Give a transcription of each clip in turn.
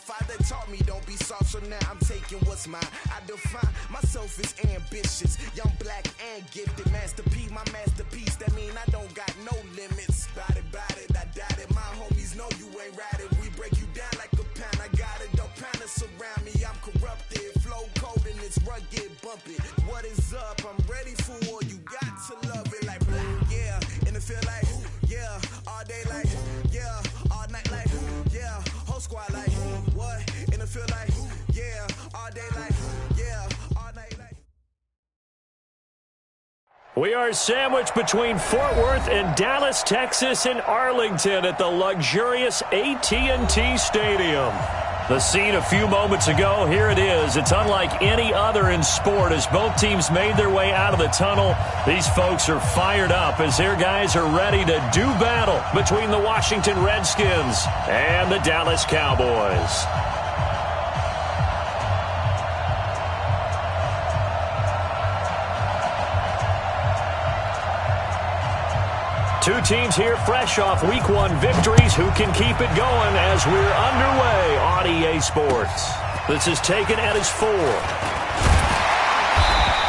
father taught me don't be soft, so now I'm taking what's mine. I define myself as ambitious, young, black, and gifted. Master P, my masterpiece, that mean I don't got no limits. Bout it, I doubt it. My homies know you ain't ratted. We break you down like a pound. I got it, don't panic surround me. I'm corrupted, flow cold and it's rugged, bumpy. What is up? I'm ready for war. You got to love it like black, yeah. And it feel like, yeah. All day like, yeah. All night like, yeah. Whole squad like, what? And it feel like, yeah. All day like, yeah. All night like. We are sandwiched between Fort Worth and Dallas, Texas, and Arlington at the luxurious AT&T Stadium. The scene a few moments ago, here it is. It's unlike any other in sport as both teams made their way out of the tunnel. These folks are fired up as their guys are ready to do battle between the Washington Redskins and the Dallas Cowboys. Two teams here fresh off Week 1 victories. Who can keep it going as we're underway on EA Sports? This is taken at his 4.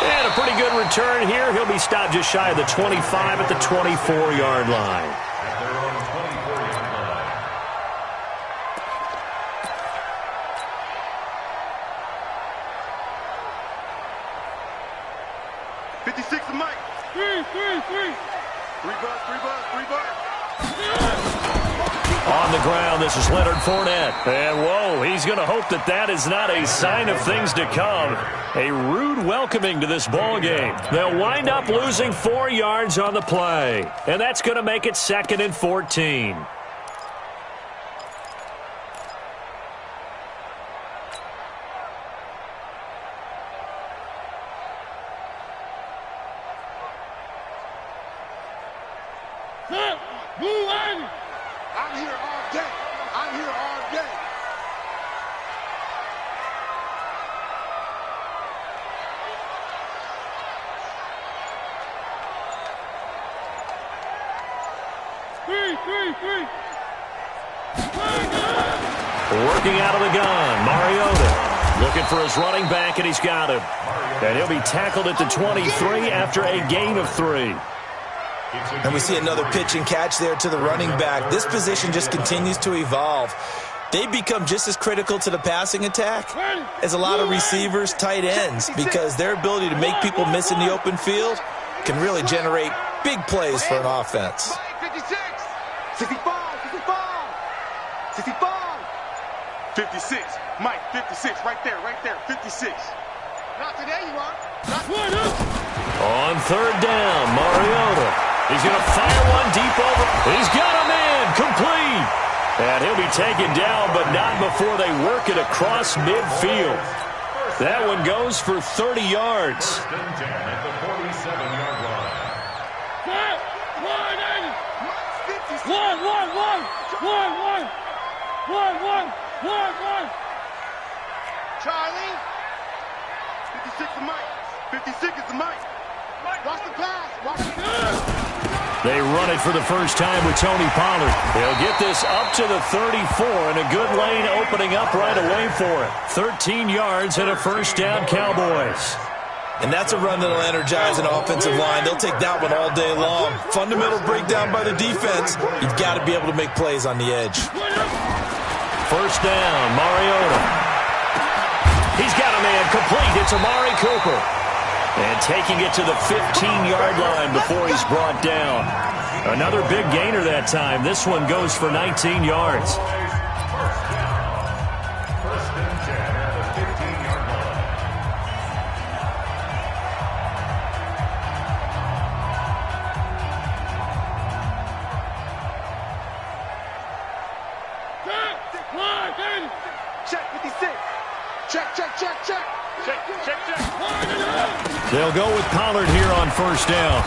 And a pretty good return here. He'll be stopped just shy of the 25 at the 24-yard line. On the ground, this is Leonard Fournette. And, whoa, he's going to hope that that is not a sign of things to come. A rude welcoming to this ball game. They'll wind up losing 4 yards on the play. And that's going to make it 2nd and 14. I'm here all day. I'm here all day. Working out of the gun, Mariota. Looking for his running back, and he's got him. And he'll be tackled at the 23 after a gain of 3. And we see another pitch and catch there to the running back. This position just continues to evolve. They become just as critical to the passing attack as a lot of receivers, tight ends, because their ability to make people miss in the open field can really generate big plays for an offense. 56, 65, 56, Mike, 56, right there, 56. Not today, you are. On 3rd down, Mariota. He's going to fire one deep over. He's got a man complete. And he'll be taken down, but not before they work it across midfield. That one goes for 30 yards. Charlie. 56 is Mike. 56 is the Mike. Watch the pass. Watch the pass. They run it for the first time with Tony Pollard. They'll get this up to the 34, and a good lane opening up right away for it. 13 yards and a first down, Cowboys. And that's a run that'll energize an offensive line. They'll take that one all day long. Fundamental breakdown by the defense. You've got to be able to make plays on the edge. First down, Mariota. He's got a man complete. It's Amari Cooper. And taking it to the 15-yard line before he's brought down. Another big gainer that time. This one goes for 19 yards. Check 56. Check. They'll go with Pollard here on first down.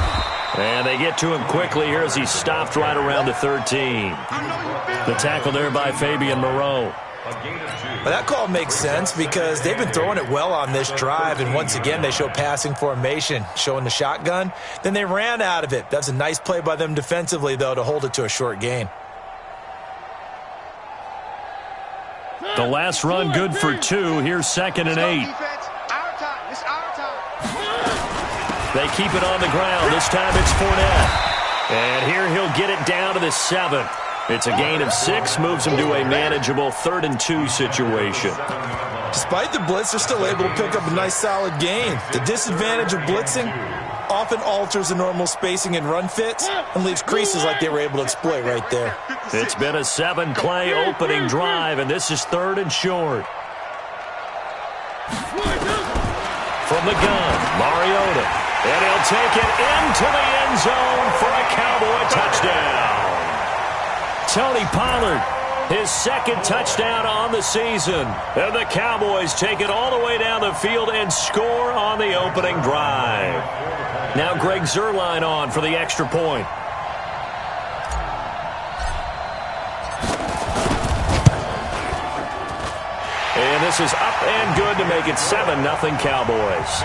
And they get to him quickly here as he's stopped right around the 13. The tackle there by Fabian Moreau. Well, that call makes sense because they've been throwing it well on this drive, and once again they show passing formation, showing the shotgun. Then they ran out of it. That's a nice play by them defensively, though, to hold it to a short gain. The last run good for 2. Here's 2nd and 8. They keep it on the ground. This time it's Fournette. And here he'll get it down to the 7. It's a gain of 6, moves him to a manageable 3rd and 2 situation. Despite the blitz, they're still able to pick up a nice solid gain. The disadvantage of blitzing often alters the normal spacing and run fits and leaves creases like they were able to exploit right there. It's been a 7-play opening drive, and this is 3rd and short. From the gun, Mariota. And he'll take it into the end zone for a Cowboy touchdown. Tony Pollard, his 2nd touchdown on the season. And the Cowboys take it all the way down the field and score on the opening drive. Now Greg Zuerlein on for the extra point. And this is up and good to make it 7-0 Cowboys.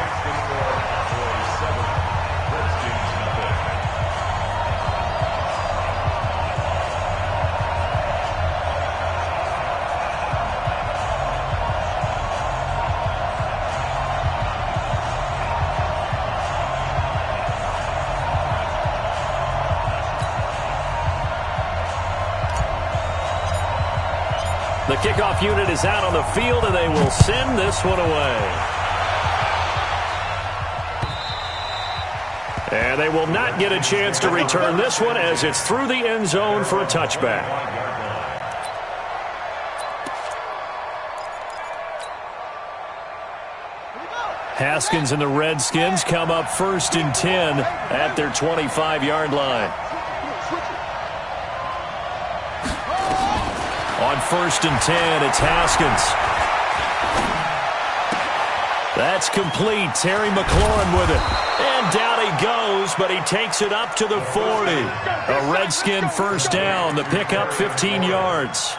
The kickoff unit is out on the field, and they will send this one away. And they will not get a chance to return this one as it's through the end zone for a touchback. Haskins and the Redskins come up 1st and 10 at their 25-yard line. On 1st and 10, it's Haskins. That's complete. Terry McLaurin with it. And down he goes, but he takes it up to the 40. A Redskin first down. The pickup 15 yards.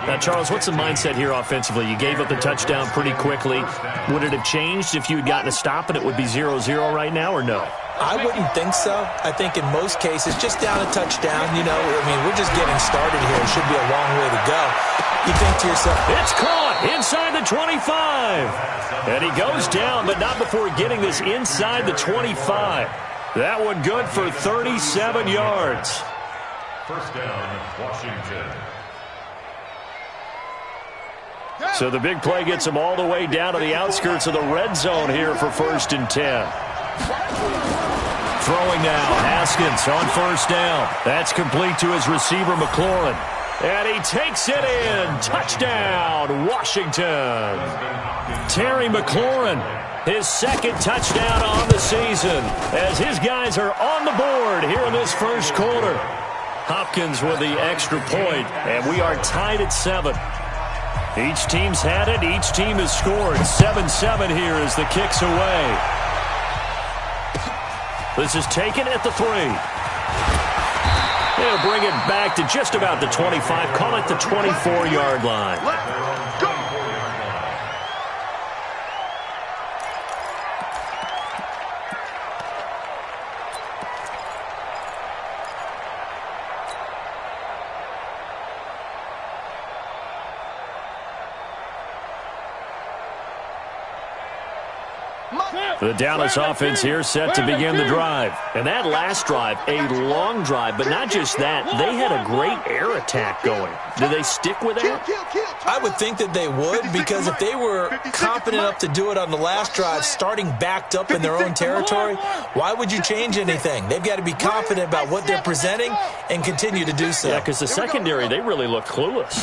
Now, Charles, what's the mindset here offensively? You gave up the touchdown pretty quickly. Would it have changed if you had gotten a stop and it would be 0-0 right now, or no? I wouldn't think so. I think in most cases, just down a touchdown, you know, I mean, we're just getting started here. It should be a long way to go. You think to yourself, it's caught inside the 25. And he goes down, but not before getting this inside the 25. That one good for 37 yards. First down, Washington. So the big play gets him all the way down to the outskirts of the red zone here for 1st and 10. Throwing now, Haskins on 1st down. That's complete to his receiver, McLaurin. And he takes it in. Touchdown, Washington. Terry McLaurin, his 2nd touchdown on the season, as his guys are on the board here in this first quarter. Hopkins with the extra point, and we are tied at 7. Each team's had it. Each team has scored. 7-7 here as the kick's away. This is taken at the 3. They'll bring it back to just about the 25. Call it the 24-yard line. The Dallas offense here set to begin the drive. And that last drive, a long drive, but not just that. They had a great air attack going. Do they stick with that? I would think that they would, because if they were confident enough to do it on the last drive, starting backed up in their own territory, why would you change anything? They've got to be confident about what they're presenting and continue to do so. Yeah, because the secondary, they really look clueless.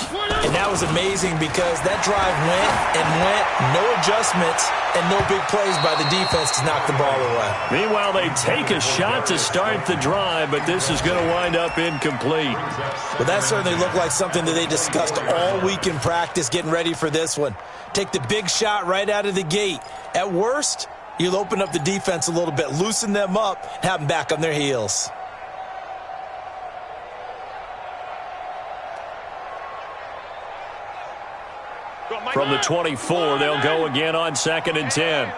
And that was amazing because that drive went and went, no adjustments, and no big plays by the defense to knock the ball away. Meanwhile, they take a shot to start the drive, but this is going to wind up incomplete. Well, that certainly looked like something that they discussed all week in practice getting ready for this one. Take the big shot right out of the gate. At worst, you'll open up the defense a little bit, loosen them up, have them back on their heels. From the 24, they'll go again on 2nd and 10.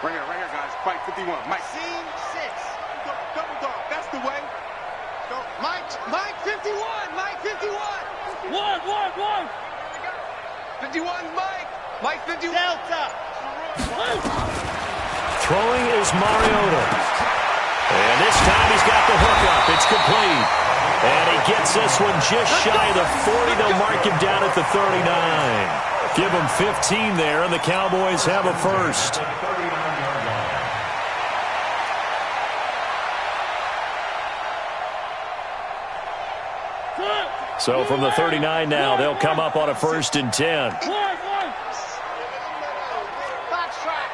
Right here, guys. Fight 51. Mike. Scene 6. Double dog. That's the way. Mike 51. Mike 51. One. 51's Mike. Mike 51. Delta. Throwing is Mariota. And this time he's got the hook up. It's complete. And he gets this one just shy of the 40. They'll mark him down at the 39. Give him 15 there, and the Cowboys have a first. So from the 39 now, they'll come up on a 1st and 10. Box track.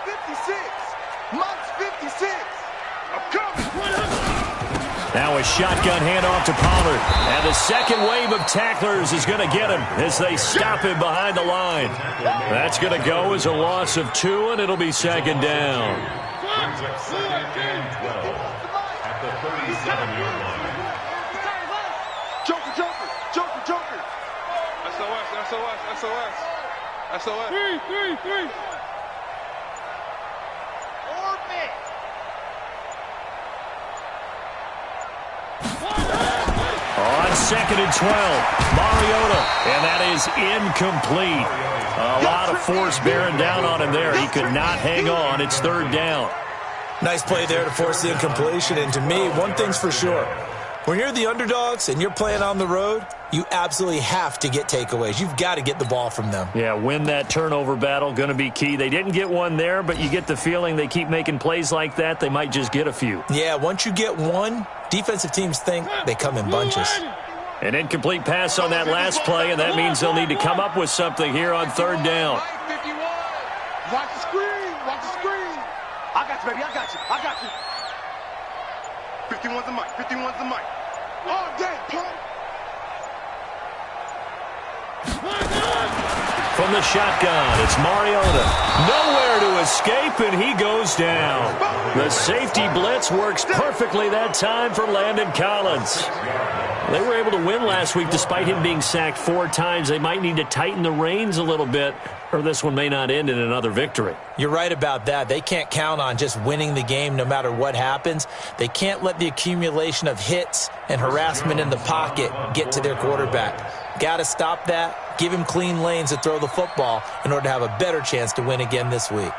56. Mike's 56. I'm coming. Now a shotgun handoff to Pollard. And the second wave of tacklers is going to get him as they stop him behind the line. That's going to go as a loss of 2, and it'll be 2nd down. Brings up 2nd and 12 at the 37-yard line. Joker. SOS. 3. Orbit. On 2nd and 12, Mariota, and that is incomplete. A lot of force bearing down on him there. He could not hang on. It's 3rd down. Nice play there to force the incompletion. And to me, one thing's for sure. When you're the underdogs and you're playing on the road, you absolutely have to get takeaways. You've got to get the ball from them. Yeah, win that turnover battle, going to be key. They didn't get one there, but you get the feeling they keep making plays like that, they might just get a few. Yeah, once you get one, defensive teams think they come in bunches. An incomplete pass on that last play, and that means they'll need to come up with something here on 3rd down. Mike 51. Watch the screen. I got you, baby. I got you. 51's the Mike. Oh, damn, pump. From the shotgun, it's Mariota. Nowhere to escape, and he goes down. The safety blitz works perfectly that time for Landon Collins. They were able to win last week despite him being sacked 4 times. They might need to tighten the reins a little bit, or this one may not end in another victory. You're right about that. They can't count on just winning the game no matter what happens. They can't let the accumulation of hits and harassment in the pocket get to their quarterback. Got to stop that. Give him clean lanes to throw the football in order to have a better chance to win again this week.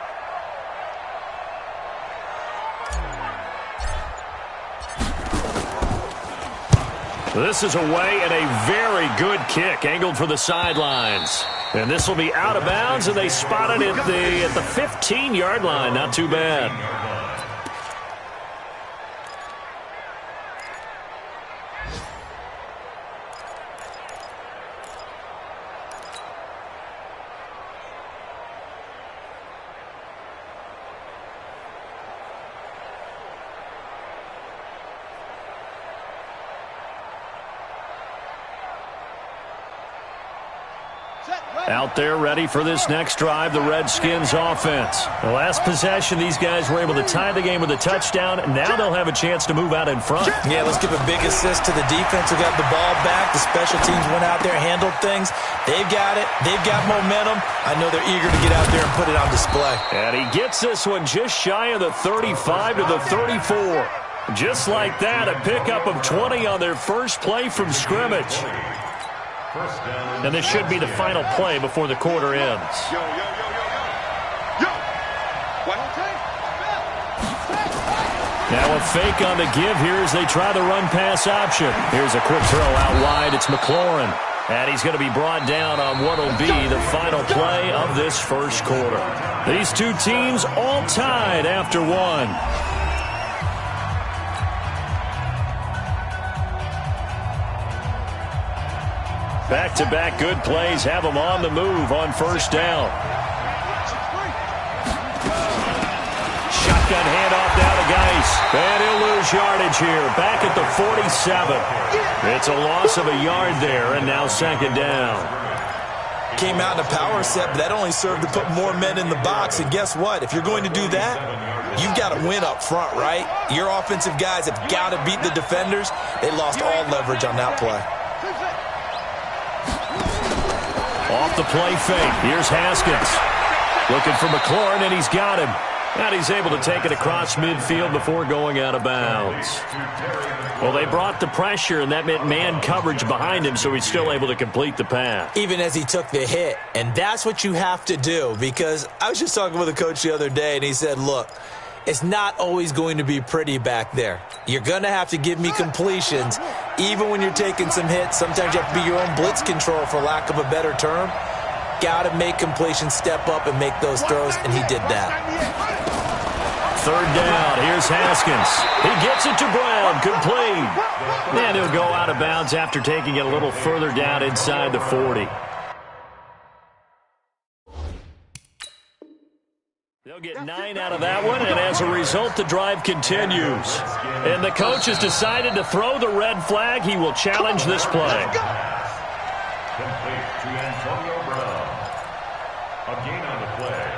This is away and a very good kick angled for the sidelines. And this will be out of bounds, and they spot it at the 15-yard line. Not too bad. Out there ready for this next drive, the Redskins offense. The last possession, these guys were able to tie the game with a touchdown, and now they'll have a chance to move out in front. Yeah, let's give a big assist to the defense who got the ball back. The special teams went out there, handled things. They've got it. They've got momentum. I know they're eager to get out there and put it on display. And he gets this one just shy of the 35 to the 34. Just like that, a pickup of 20 on their first play from scrimmage. And this should be the final play before the quarter ends. Yo. Now a fake on the give here as they try the run-pass option. Here's a quick throw out wide. It's McLaurin. And he's going to be brought down on what will be the final play of this first quarter. These two teams all tied after one. Back-to-back good plays have them on the move on first down. Shotgun handoff down to Geis. And he'll lose yardage here. Back at the 47. It's a loss of a yard there, and now 2nd down. Came out in a power set, but that only served to put more men in the box. And guess what? If you're going to do that, you've got to win up front, right? Your offensive guys have got to beat the defenders. They lost all leverage on that play. Off the play fake. Here's Haskins. Looking for McLaurin, and he's got him. And he's able to take it across midfield before going out of bounds. Well, they brought the pressure, and that meant man coverage behind him, so he's still able to complete the pass. Even as he took the hit. And that's what you have to do, because I was just talking with a coach the other day, and he said, look, it's not always going to be pretty back there. You're going to have to give me completions, even when you're taking some hits. Sometimes you have to be your own blitz control, for lack of a better term. Got to make completions, step up, and make those throws, and he did that. Third down. Here's Haskins. He gets it to Brown. Complete. And he'll go out of bounds after taking it a little further down inside the 40. They'll get 9 out of that one, and as a result, the drive continues. And the coach has decided to throw the red flag. He will challenge this play. Complete to Antonio Brown. A gain on the play.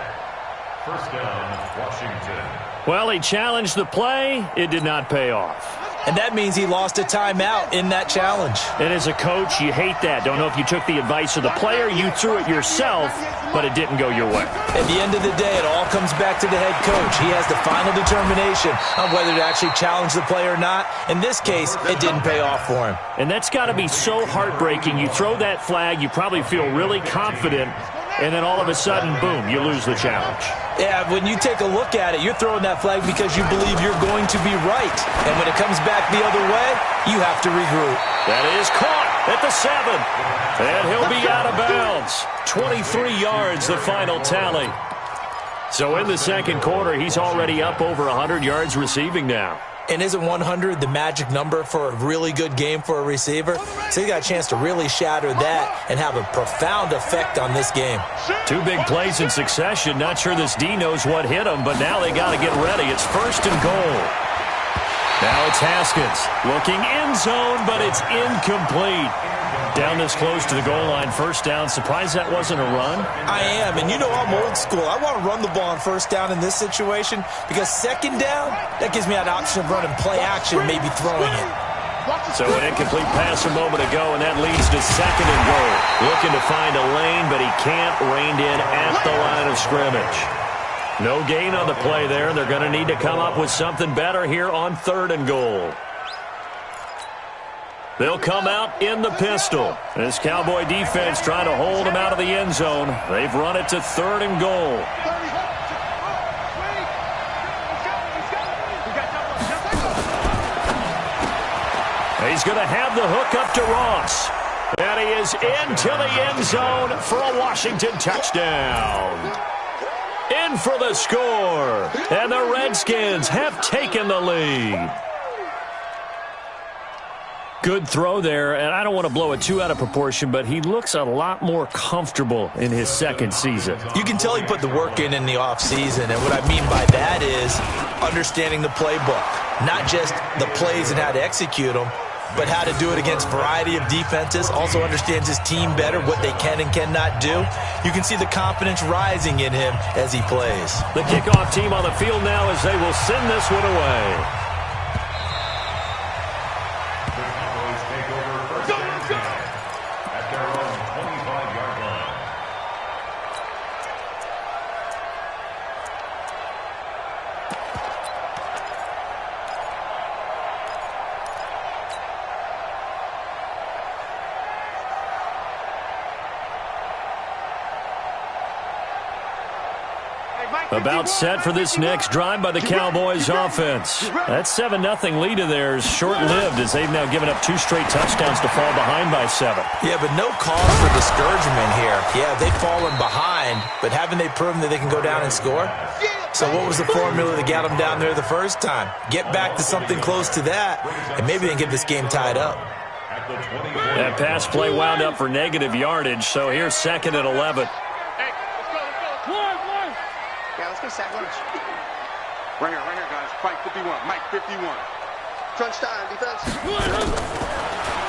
First down, Washington. Well, he challenged the play. It did not pay off. And that means he lost a timeout in that challenge. And as a coach, you hate that. Don't know if you took the advice of the player. You threw it yourself, but it didn't go your way. At the end of the day, it all comes back to the head coach. He has the final determination on whether to actually challenge the play or not. In this case, it didn't pay off for him. And that's got to be so heartbreaking. You throw that flag, you probably feel really confident, and then all of a sudden, boom, you lose the challenge. Yeah, when you take a look at it, you're throwing that flag because you believe you're going to be right. And when it comes back the other way, you have to regroup. That is caught at the 7. And he'll be out of bounds. 23 yards, the final tally. So in the second quarter, he's already up over 100 yards receiving now. And isn't 100 the magic number for a really good game for a receiver? So he got a chance to really shatter that and have a profound effect on this game. 2 big plays in succession. Not sure this D knows what hit him, but now they got to get ready. It's first and goal. Now it's Haskins looking end zone, but it's incomplete. Down this close to the goal line, first down. Surprised that wasn't a run? I am, and you know I'm old school. I want to run the ball on first down in this situation because second down, that gives me an option of running play action, maybe throwing it. So an incomplete pass a moment ago, and that leads to second and goal. Looking to find a lane, but he can't rein in at the line of scrimmage. No gain on the play there. They're going to need to come up with something better here on third and goal. They'll come out in the pistol. This Cowboy defense trying to hold them out of the end zone. They've run it to third and goal. He's going to have the hook up to Ross. And he is into the end zone for a Washington touchdown. In for the score. And the Redskins have taken the lead. Good throw there, and I don't want to blow it too out of proportion, but he looks a lot more comfortable in his second season. You can tell he put the work in the offseason, and what I mean by that is understanding the playbook. Not just the plays and how to execute them, but how to do it against a variety of defenses. Also understands his team better, what they can and cannot do. You can see the confidence rising in him as he plays. The kickoff team on the field now as they will send this one away. About set for this next drive by the Cowboys offense. That 7-0 lead of theirs short-lived as they've now given up 2 straight touchdowns to fall behind by 7. Yeah, but no cause for discouragement here. Yeah, they've fallen behind, but haven't they proven that they can go down and score? So what was the formula that got them down there the first time? Get back to something close to that, and maybe they can get this game tied up. That pass play wound up for negative yardage, so here's second and 11. Sack lunch. Right here, guys. Mike 51. Mike 51. Crunch time, defense.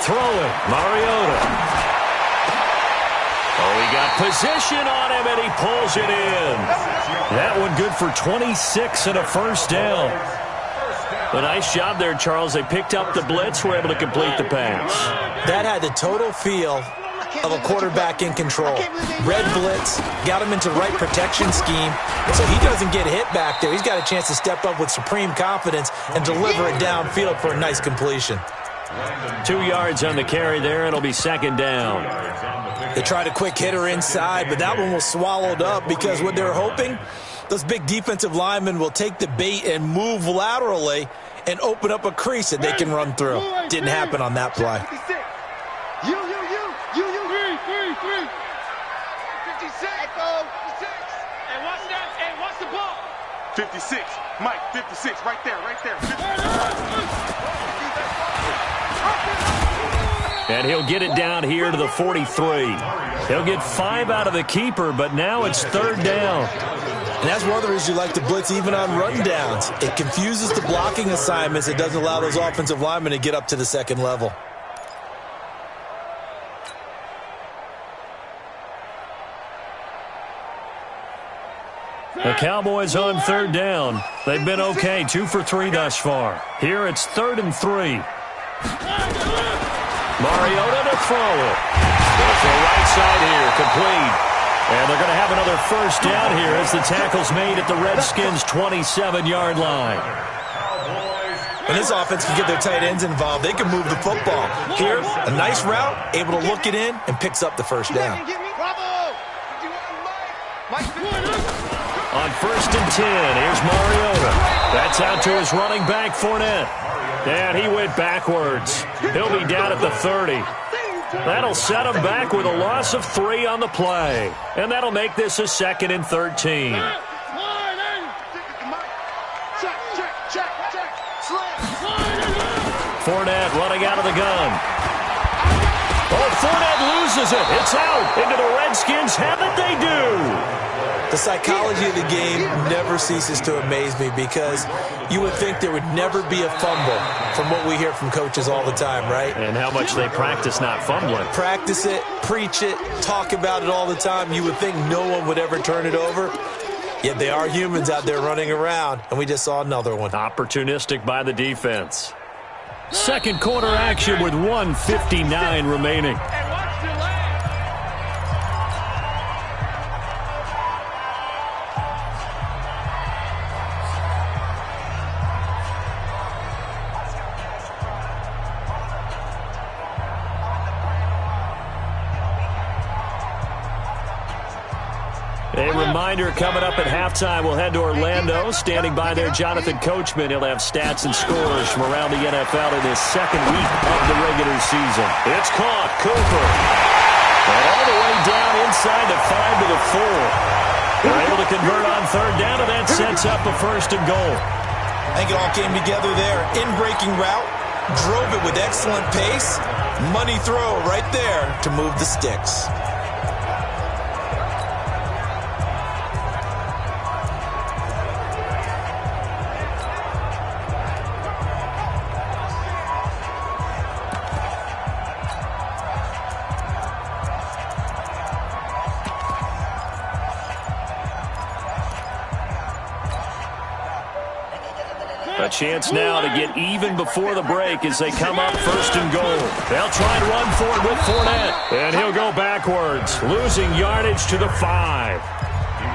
Throwing, Mariota. Oh, he got position on him, and he pulls it in. That one good for 26 and a first down. A nice job there, Charles. They picked up the blitz, were able to complete the pass. That had the total feel of a quarterback in control. Red blitz, got him into right protection scheme, so he doesn't get hit back there. He's got a chance to step up with supreme confidence and deliver it downfield for a nice completion. 2 yards on the carry there. It'll be second down. They tried a quick hitter inside, but that one was swallowed up because what they're hoping, those big defensive linemen will take the bait and move laterally and open up a crease that they can run through. Didn't happen on that play. 56. You. 56. Echo. 56. Hey, watch that. Hey, watch the ball. 56. Mike, 56. Right there. 56. And he'll get it down here to the 43. He'll get 5 out of the keeper, but now it's third down. And that's one of the reasons you like to blitz even on rundowns. It confuses the blocking assignments. It doesn't allow those offensive linemen to get up to the second level. The Cowboys on third down. They've been okay, 2 for 3 thus far. Here it's 3rd and 3. Mariota to throw it. Goes to the right side here, complete. And they're going to have another first down here as the tackle's made at the Redskins' 27-yard line. When this offense can get their tight ends involved, they can move the football. Here, a nice route, able to look it in, and picks up the first down. On 1st and 10, here's Mariota. That's out to his running back, Fournette. And he went backwards. He'll be down at the 30. That'll set him back with a loss of 3 on the play. And that'll make this a 2nd and 13. Fournette running out of the gun. Oh, Fournette loses it. It's out. Into the Redskins. Have it they do. The psychology of the game never ceases to amaze me because you would think there would never be a fumble from what we hear from coaches all the time, right? And how much they practice not fumbling. Practice it, preach it, talk about it all the time. You would think no one would ever turn it over. Yet they are humans out there running around, and we just saw another one. Opportunistic by the defense. Second quarter action with 1:59 remaining. A reminder coming up at halftime, we'll head to Orlando. Standing by there, Jonathan Coachman. He'll have stats and scores from around the NFL in his second week of the regular season. It's caught. Cooper. And all the way down inside the 5 to the 4. They're able to convert on third down, and that sets up a 1st and goal. I think it all came together there. In-breaking route. Drove it with excellent pace. Money throw right there to move the sticks. A chance now to get even before the break as they come up 1st and goal. They'll try and run for it with Fournette. And he'll go backwards, losing yardage to the 5.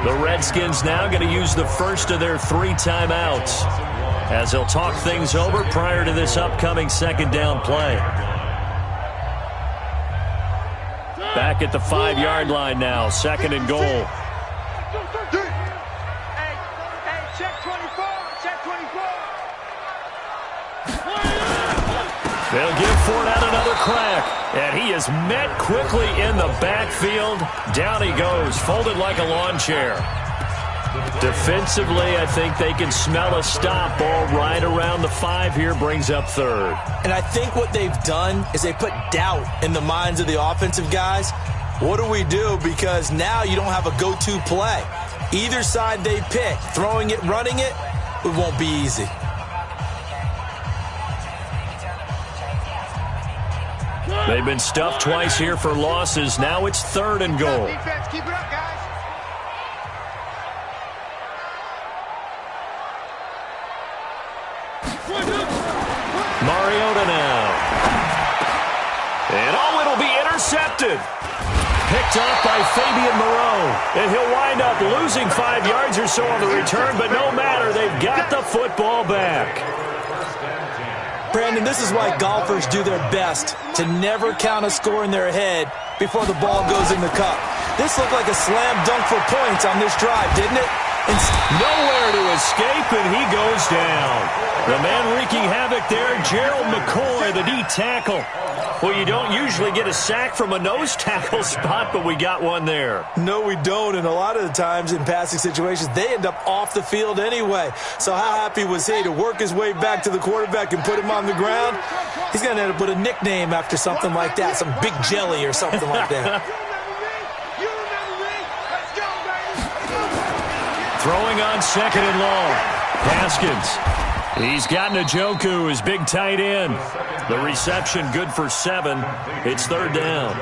The Redskins now going to use the first of their 3 timeouts as they'll talk things over prior to this upcoming 2nd down play. Back at the 5-yard line now, 2nd and goal. They'll give Fournette another crack, and he is met quickly in the backfield. Down he goes, folded like a lawn chair. Defensively, I think they can smell a stop. Ball right around the 5 here, brings up 3rd. And I think what they've done is they put doubt in the minds of the offensive guys. What do we do? Because now you don't have a go-to play. Either side they pick, throwing it, running it, it won't be easy. They've been stuffed twice here for losses. Now it's 3rd and goal. Defense, keep it up, guys. Mariota now. And it'll be intercepted. intercepted. Picked off by Fabian Moreau. And he'll wind up losing 5 yards or so on the return, but no matter, they've got the football back. Brandon, this is why golfers do their best to never count a score in their head before the ball goes in the cup. This looked like a slam dunk for points on this drive, didn't it? Nowhere to escape, and he goes down. The man wreaking havoc there, Gerald McCoy, the D tackle. Well, you don't usually get a sack from a nose tackle spot, but we got one there. No, we don't, and a lot of the times in passing situations, they end up off the field anyway. So how happy was he to work his way back to the quarterback and put him on the ground? He's going to end up with a nickname after something like that, some Big Jelly or something like that. Throwing on 2nd and long. Haskins. He's got Njoku, his big tight end. The reception good for 7. It's 3rd down.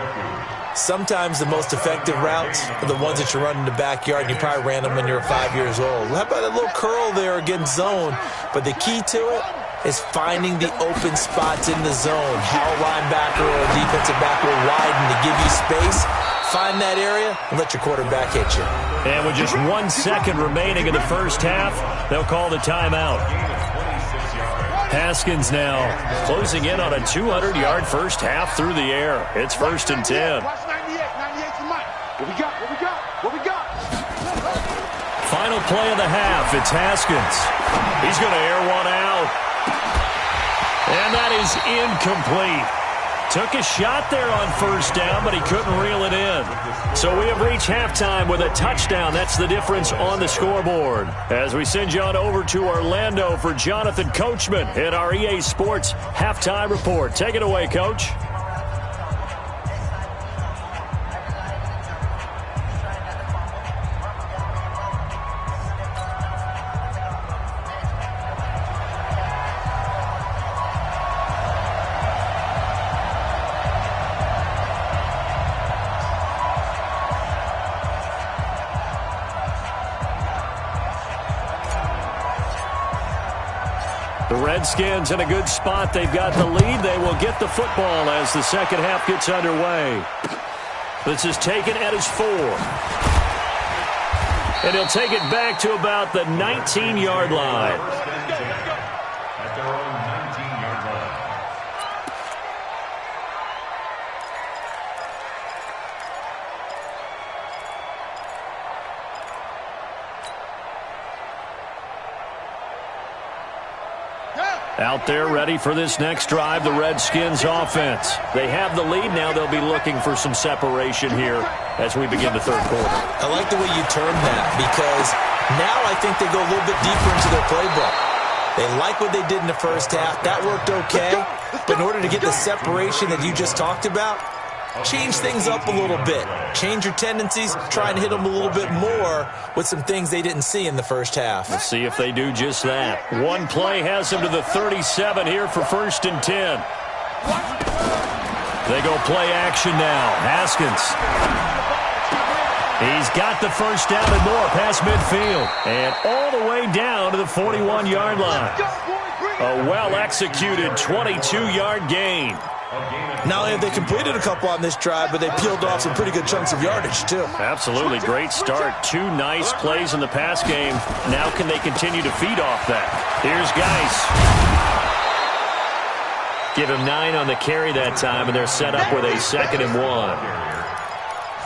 Sometimes the most effective routes are the ones that you run in the backyard, and you probably ran them when you were 5 years old. How about a little curl there against zone? But the key to it is finding the open spots in the zone. How a linebacker or a defensive back will widen to give you space. Find that area and let your quarterback hit you. And with just 1 second remaining in the first half, they'll call the timeout. Haskins now closing in on a 200-yard first half through the air. It's 1st and 10. Watch 98. 98 to Mike. What we got? What we got? What we got? Final play of the half. It's Haskins. He's going to air one out. And that is incomplete. Took a shot there on 1st down, but he couldn't reel it in. So we have reached halftime with a touchdown. That's the difference on the scoreboard. As we send you on over to Orlando for Jonathan Coachman in our EA Sports Halftime Report. Take it away, Coach. The Redskins in a good spot. They've got the lead. They will get the football as the second half gets underway. This is taken at his 4. And he'll take it back to about the 19-yard line. At their own 19-yard line. Out there ready for this next drive, the Redskins offense. They have the lead now. They'll be looking for some separation here as we begin the third quarter. I like the way you termed that, because now I think they go a little bit deeper into their playbook. They like what they did in the first half. That worked okay. But in order to get the separation that you just talked about, change things up a little bit. Change your tendencies. Try and hit them a little bit more with some things they didn't see in the first half. Let's see if they do just that. One play has them to the 37 here for 1st and 10. They go play action now. Haskins. He's got the first down and more past midfield. And all the way down to the 41-yard line. A well-executed 22-yard gain. Not only have they completed a couple on this drive, but they peeled off some pretty good chunks of yardage, too. Absolutely. Great start. 2 nice plays in the pass game. Now can they continue to feed off that? Here's Geis. Give him 9 on the carry that time, and they're set up with a 2nd and 1.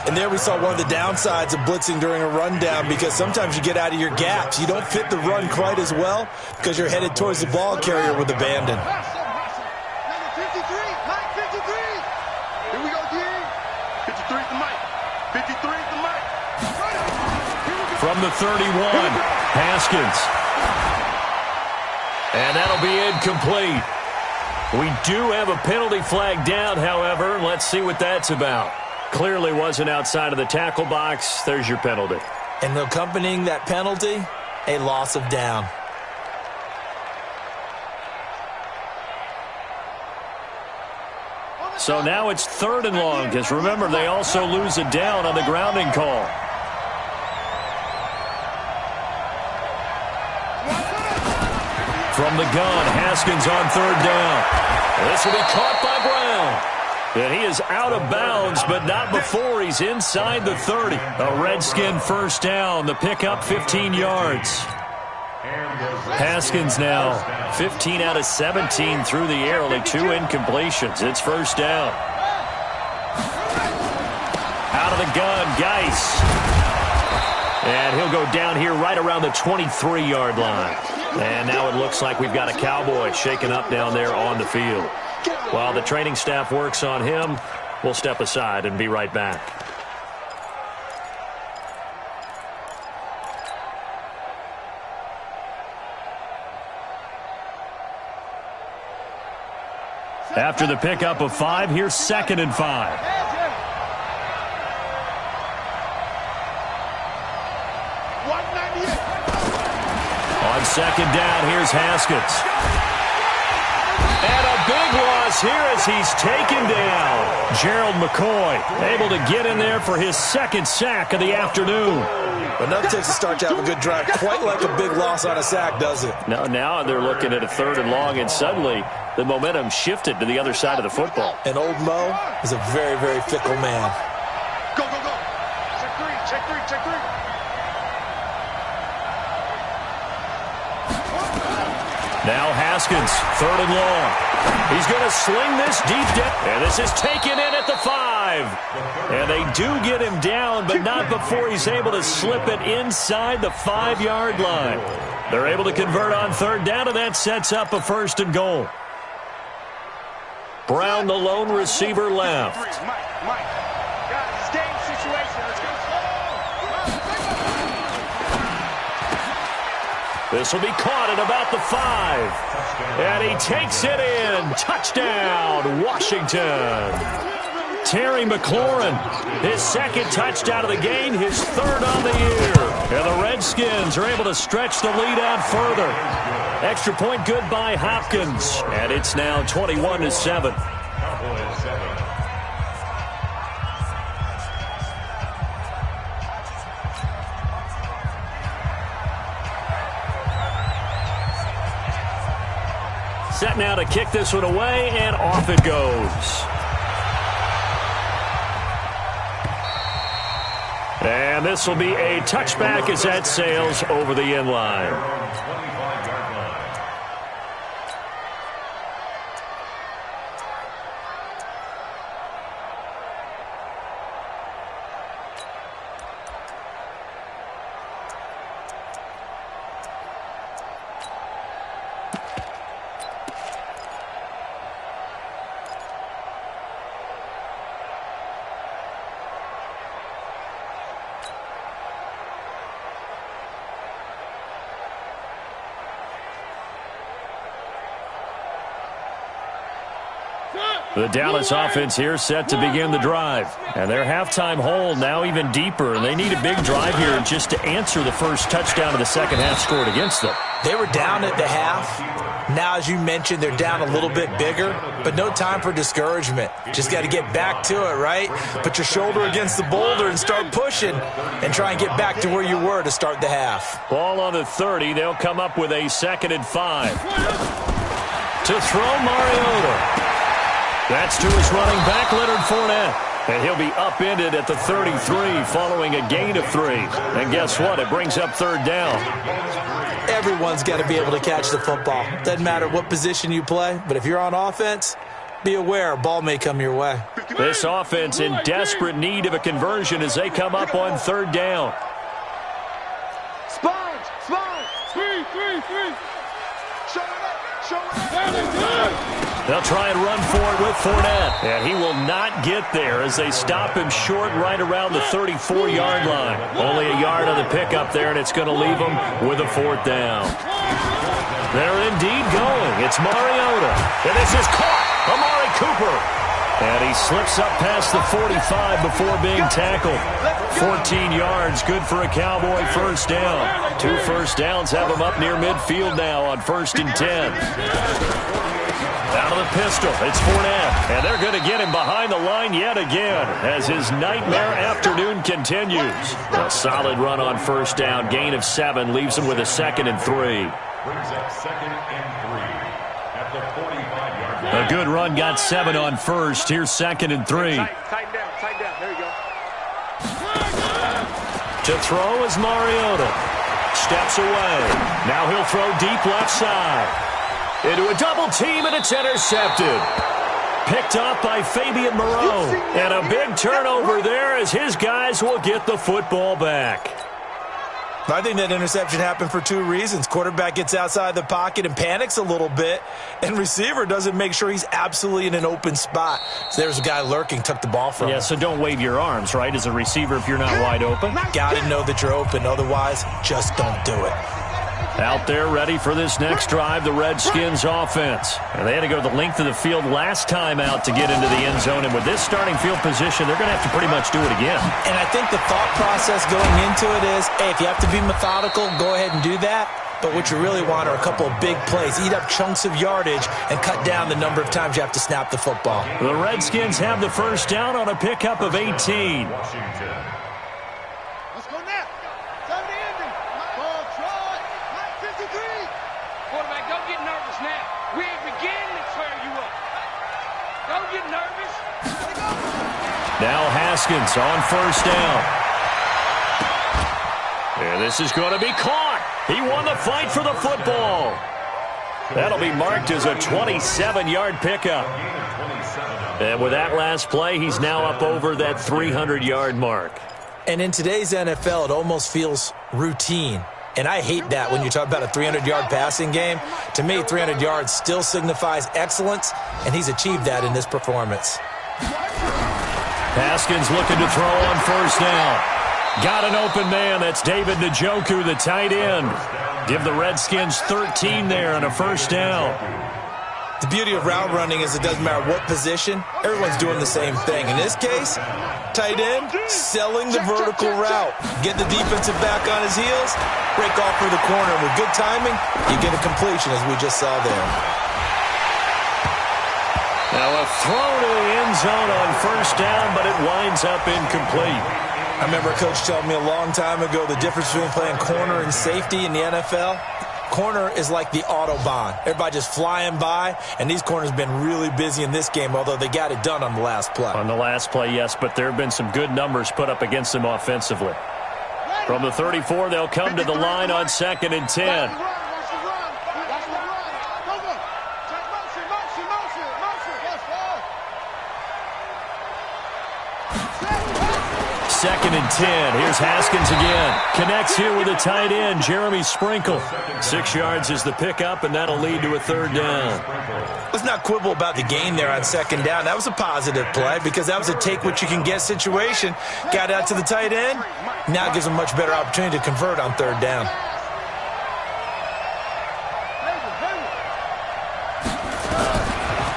And there we saw one of the downsides of blitzing during a rundown, because sometimes you get out of your gaps. You don't fit the run quite as well because you're headed towards the ball carrier with abandon. From the 31, Haskins. And that'll be incomplete. We do have a penalty flag down, however. Let's see what that's about. Clearly wasn't outside of the tackle box. There's your penalty. And accompanying that penalty, a loss of down. So now it's 3rd and long, because remember, they also lose a down on the grounding call. From the gun, Haskins on 3rd down. This will be caught by Brown. And he is out of bounds, but not before he's inside the 30. A Redskin first down. The pickup 15 yards. Haskins now 15 out of 17 through the air, only 2 incompletions. It's first down. Out of the gun, Geis. And he'll go down here right around the 23-yard line. And now it looks like we've got a Cowboy shaken up down there on the field. While the training staff works on him, we'll step aside and be right back. After the pickup of 5, here's 2nd and 5. On 2nd down, here's Haskins. And a big loss here as he's taken down. Gerald McCoy able to get in there for his 2nd sack of the afternoon. But nothing takes a start to have a good drive quite like a big loss on a sack, does it? No, now they're looking at a 3rd and long, and suddenly the momentum shifted to the other side of the football. And old Mo is a very, very fickle man. Go, go, go. Check 3, check 3, check 3. Now Haskins, 3rd and long. He's going to sling this deep down. And this is taken in at the 5. And they do get him down, but not before he's able to slip it inside the 5-yard line. They're able to convert on 3rd down, and that sets up a 1st and goal. Brown, the lone receiver, left. Mike. Guys, it's game situation. Let's go slow. This will be caught at about the 5. And he takes it in. Touchdown, Washington. Terry McLaurin, his 2nd touchdown of the game, his 3rd on the year. And the Redskins are able to stretch the lead out further. Extra point good by Hopkins. And it's now 21-7. Set now to kick this one away, and off it goes. And this will be a touchback as that sails over the end line. The Dallas offense here set to begin the drive. And their halftime hole now even deeper, and they need a big drive here just to answer the first touchdown of the second half scored against them. They were down at the half. Now, as you mentioned, they're down a little bit bigger, but no time for discouragement. Just got to get back to it, right? Put your shoulder against the boulder and start pushing and try and get back to where you were to start the half. Ball on the 30. They'll come up with a 2nd and 5. To throw Mariota. That's to his running back, Leonard Fournette. And he'll be upended at the 33 following a gain of 3. And guess what? It brings up 3rd down. Everyone's got to be able to catch the football. Doesn't matter what position you play, but if you're on offense, be aware a ball may come your way. This offense in desperate need of a conversion as they come up on 3rd down. Sponge. 3. Show it up. They'll try and run for it with Fournette. And he will not get there as they stop him short right around the 34-yard line. Only a yard on the pickup there, and it's going to leave them with a 4th down. They're indeed going. It's Mariota. And this is caught. Amari Cooper. And he slips up past the 45 before being tackled. 14 yards, good for a Cowboy first down. 2 first downs have him up near midfield now on 1st and 10. Out of the pistol, it's Fournette. And they're going to get him behind the line yet again as his nightmare afternoon continues. A solid run on 1st down, gain of 7, leaves him with a 2nd and 3. Brings up 2nd and 3 at the 45-yard A good run got 7 on first. Here's 2nd and 3. Tighten down. There you go. To throw is Mariota. Steps away. Now he'll throw deep left side. Into a double team, and it's intercepted. Picked up by Fabian Moreau. And a big turnover there as his guys will get the football back. I think that interception happened for 2 reasons. Quarterback gets outside the pocket and panics a little bit, and receiver doesn't make sure he's absolutely in an open spot. So there's a guy lurking, took the ball from him. Yeah, so don't wave your arms, right, as a receiver if you're not wide open. Got to know that you're open. Otherwise, just don't do it. Out there ready for this next drive, the Redskins offense. And they had to go the length of the field last time out to get into the end zone. And with this starting field position, they're going to have to pretty much do it again. And I think the thought process going into it is, hey, if you have to be methodical, go ahead and do that. But what you really want are a couple of big plays. Eat up chunks of yardage and cut down the number of times you have to snap the football. The Redskins have the first down on a pickup of 18. Let's go now. Time to end it. Ball tried. 53. Quarterback, don't get nervous now. We ain't beginning to clear you up. Don't get nervous. Now Haskins on first down. And this is going to be caught. He won the fight for the football. That'll be marked as a 27-yard pickup. And with that last play, he's now up over that 300-yard mark. And in today's NFL, it almost feels routine. And I hate that when you talk about a 300-yard passing game. To me, 300 yards still signifies excellence, and he's achieved that in this performance. Haskins looking to throw on first down. Got an open man. That's David Njoku, the tight end. Give the Redskins 13 there on a first down. The beauty of route running is it doesn't matter what position. Everyone's doing the same thing. In this case, tight end, selling the vertical route. Get the defensive back on his heels, break off for the corner. And with good timing, you get a completion, as we just saw there. Now a throw to the end zone on first down, but it winds up incomplete. I remember a coach telling me a long time ago the difference between playing corner and safety in the NFL. Corner is like the Autobahn. Everybody just flying by, and these corners have been really busy in this game, although they got it done on the last play. On the last play, yes, but there have been some good numbers put up against them offensively. From the 34, they'll come to the line on 2nd and 10. Second and 10. Here's Haskins again. Connects here with a tight end, Jeremy Sprinkle. 6 yards is the pickup, and that'll lead to a third down. Let's not quibble about the gain there on second down. That was a positive play because that was a take-what-you-can-get situation. Got out to the tight end. Now gives them a much better opportunity to convert on third down.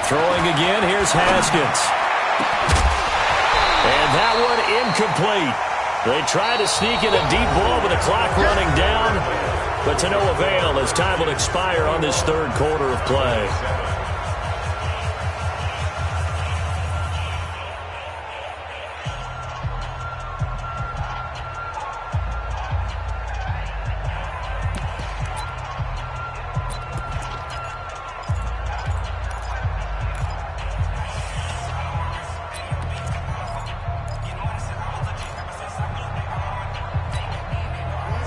Throwing again, here's Haskins. And that one incomplete. They try to sneak in a deep ball with the clock running down, but to no avail as time will expire on this third quarter of play.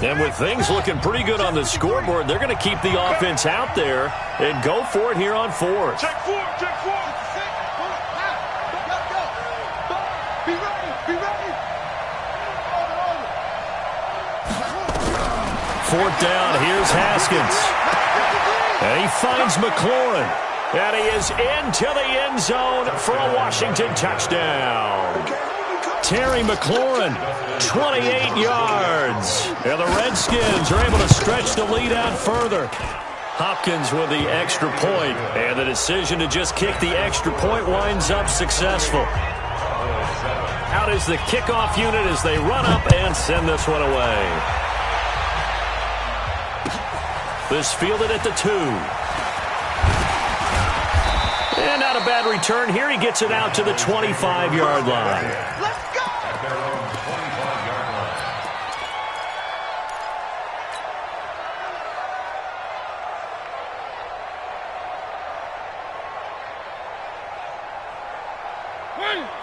And with things looking pretty good on the scoreboard, they're going to keep the offense out there and go for it here on fourth. Check four. Be ready. Fourth down, here's Haskins. And he finds McLaurin. And he is into the end zone for a Washington touchdown. Terry McLaurin, 28 yards. And the Redskins are able to stretch the lead out further. Hopkins with the extra point, and the decision to just kick the extra point winds up successful. Out is the kickoff unit as they run up and send this one away. This fielded at the 2. And not a bad return here. He gets it out to the 25-yard line.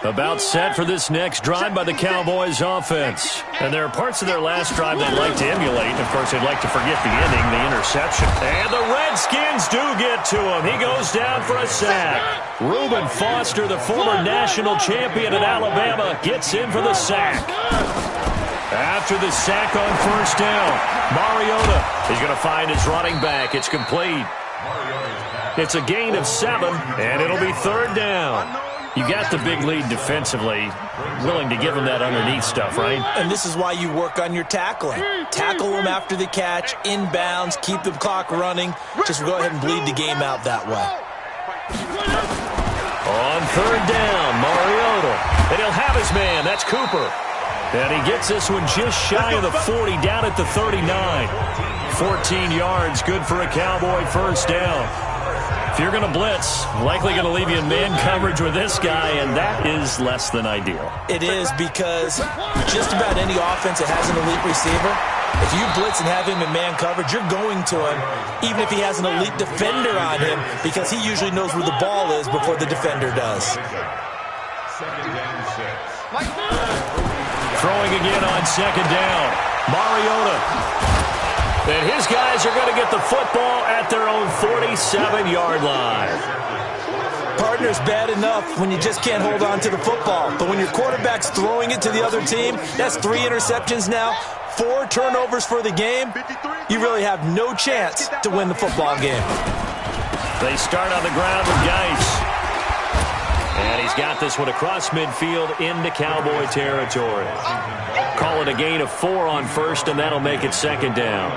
About set for this next drive by the Cowboys offense. And there are parts of their last drive they'd like to emulate. Of course, they'd like to forget the ending, the interception. And the Redskins do get to him. He goes down for a sack. Reuben Foster, the former national champion at Alabama, gets in for the sack. After the sack on first down, Mariota is going to find his running back. It's complete. It's a gain of 7, and it'll be third down. You got the big lead defensively, willing to give them that underneath stuff, right? And this is why you work on your tackling. Tackle them after the catch, inbounds, keep the clock running. Just go ahead and bleed the game out that way. On third down, Mariota. And he'll have his man. That's Cooper. And he gets this one just shy of the 40, down at the 39. 14 yards, good for a Cowboy first down. If you're going to blitz, likely going to leave you in man coverage with this guy, and that is less than ideal. It is, because just about any offense that has an elite receiver, if you blitz and have him in man coverage, you're going to him, even if he has an elite defender on him, because he usually knows where the ball is before the defender does. Throwing again on second down. Mariota. And his guys are going to get the football at their own 47-yard line. Partner's bad enough when you just can't hold on to the football. But when your quarterback's throwing it to the other team, that's 3 interceptions now, 4 turnovers for the game. You really have no chance to win the football game. They start on the ground with Geis. And he's got this one across midfield into Cowboy territory. Call it a gain of 4 on first, and that'll make it second down.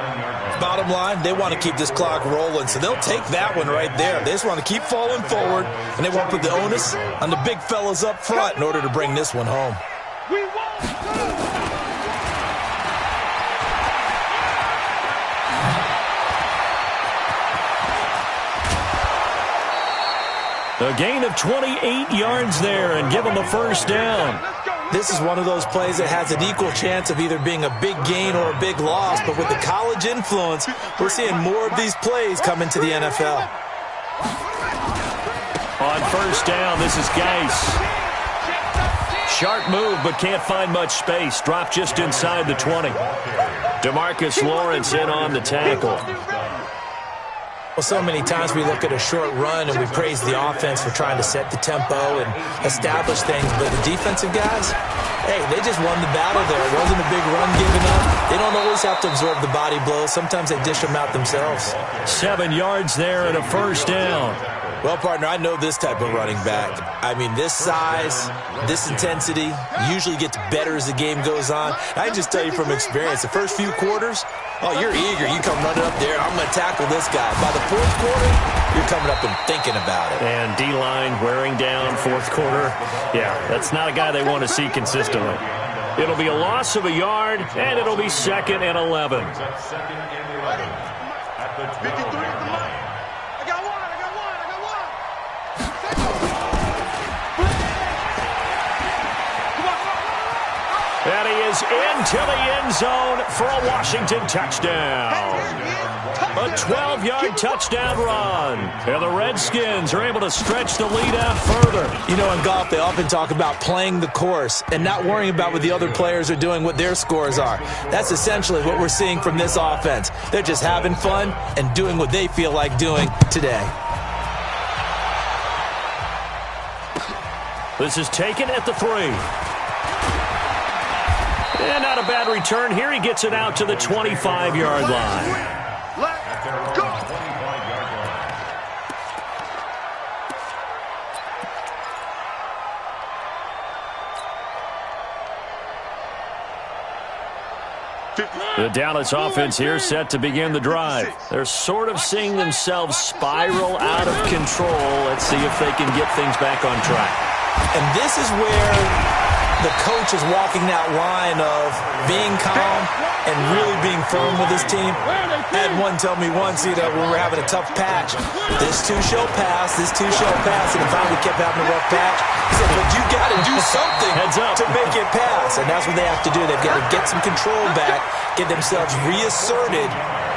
Bottom line, they want to keep this clock rolling, so they'll take that one right there. They just want to keep falling forward, and they want to put the onus on the big fellas up front in order to bring this one home. A gain of 28 yards there and give them a first down. This is one of those plays that has an equal chance of either being a big gain or a big loss, but with the college influence, we're seeing more of these plays come into the NFL. On first down, this is Geis. Sharp move, but can't find much space. Dropped just inside the 20. DeMarcus Lawrence in on the tackle. Well, so many times we look at a short run and we praise the offense for trying to set the tempo and establish things, but the defensive guys, hey, they just won the battle there. It wasn't a big run given up. They don't always have to absorb the body blows. Sometimes they dish them out themselves. 7 yards there and a first down. Well, partner, I know this type of running back. I mean, this size, this intensity usually gets better as the game goes on. I can just tell you from experience, the first few quarters, oh, you're eager. You come running up there, I'm going to tackle this guy. By the fourth quarter, you're coming up and thinking about it. And D-line wearing down fourth quarter. Yeah, that's not a guy they want to see consistently. It'll be a loss of a yard, and it'll be 2nd and 11. At the 53. And he is into the end zone for a Washington touchdown. A 12-yard touchdown run. And the Redskins are able to stretch the lead out further. You know, in golf, they often talk about playing the course and not worrying about what the other players are doing, what their scores are. That's essentially what we're seeing from this offense. They're just having fun and doing what they feel like doing today. This is taken at the 3. And not a bad return here. He gets it out to the 25-yard line. Let's go. The Dallas offense here set to begin the drive. They're sort of seeing themselves spiral out of control. Let's see if they can get things back on track. And this is where the coach is walking that line of being calm and really being firm with his team. I had one tell me once, when we're having a tough patch, this too shall pass, this too shall pass, and finally we kept having a rough patch. He said, but you got to do something to make it pass, and that's what they have to do. They've got to get some control back, get themselves reasserted,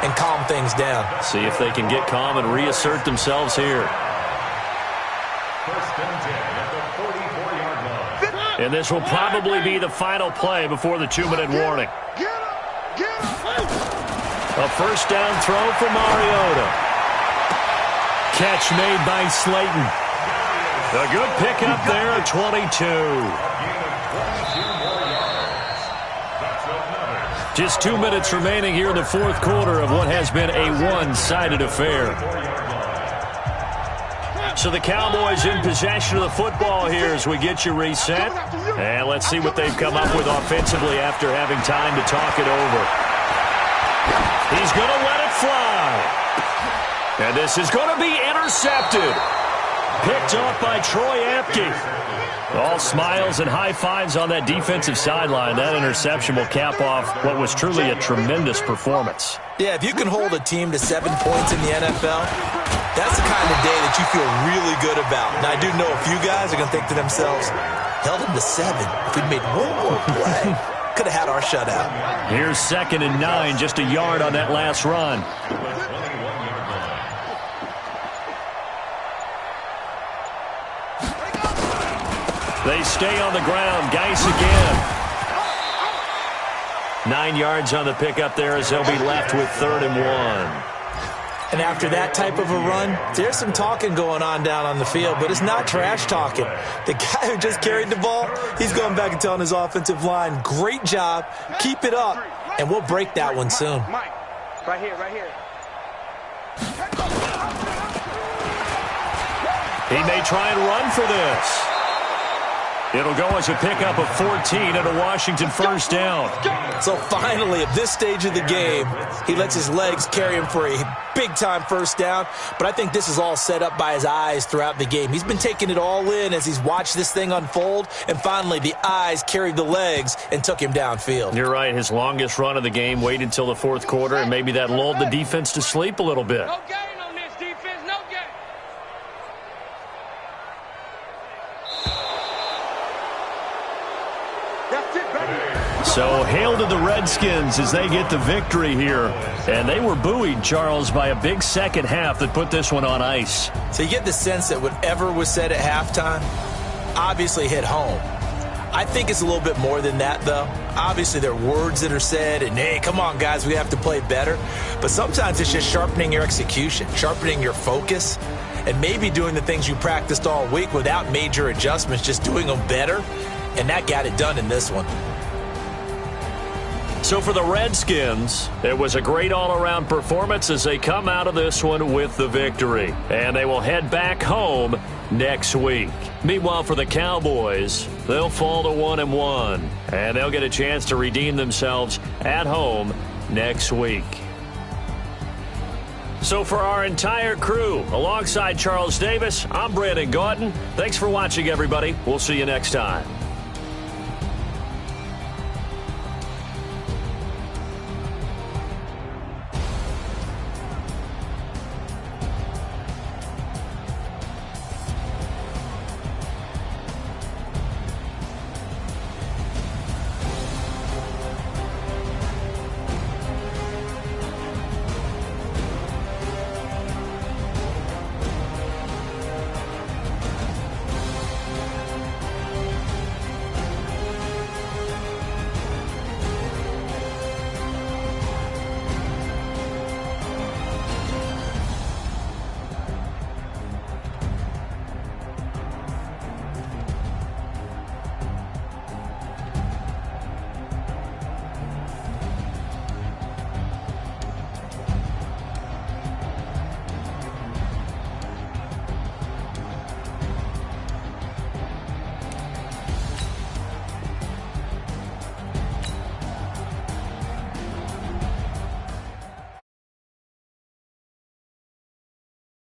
and calm things down. See if they can get calm and reassert themselves here. First and 10 at the 44-yard line. And this will probably be the final play before the 2-minute warning. A first down throw for Mariota. Catch made by Slayton. A good pickup there at 22. Just 2 minutes remaining here in the fourth quarter of what has been a one-sided affair. So the Cowboys in possession of the football here as we get you reset. And let's see what they've come up with offensively after having time to talk it over. He's going to let it fly. And this is going to be intercepted. Picked off by Troy Apke. All smiles and high fives on that defensive sideline. That interception will cap off what was truly a tremendous performance. Yeah, if you can hold a team to 7 points in the NFL, that's the kind of day that you feel really good about. And I do know a few guys are going to think to themselves, held him to 7. If we'd made one more play, could have had our shutout. Here's 2nd and 9, just a yard on that last run. They stay on the ground. Geis again. 9 yards on the pickup there as they'll be left with 3rd and 1. And after that type of a run, there's some talking going on down on the field, but it's not trash talking. The guy who just carried the ball, he's going back and telling his offensive line, great job, keep it up, and we'll break that one soon. Mike, right here, right here. He may try and run for this. It'll go as a pickup of 14 and a Washington first down. So finally, at this stage of the game, he lets his legs carry him for a big-time first down. But I think this is all set up by his eyes throughout the game. He's been taking it all in as he's watched this thing unfold. And finally, the eyes carried the legs and took him downfield. You're right. His longest run of the game waited until the fourth quarter, and maybe that lulled the defense to sleep a little bit. No gain on this defense, no gain. So hail to the Redskins as they get the victory here. And they were buoyed, Charles, by a big second half that put this one on ice. So you get the sense that whatever was said at halftime obviously hit home. I think it's a little bit more than that, though. Obviously, there are words that are said, and, hey, come on, guys, we have to play better. But sometimes it's just sharpening your execution, sharpening your focus, and maybe doing the things you practiced all week without major adjustments, just doing them better. And that got it done in this one. So for the Redskins, it was a great all-around performance as they come out of this one with the victory. And they will head back home next week. Meanwhile, for the Cowboys, they'll fall to 1-1. And they'll get a chance to redeem themselves at home next week. So for our entire crew, alongside Charles Davis, I'm Brandon Gaudin. Thanks for watching, everybody. We'll see you next time.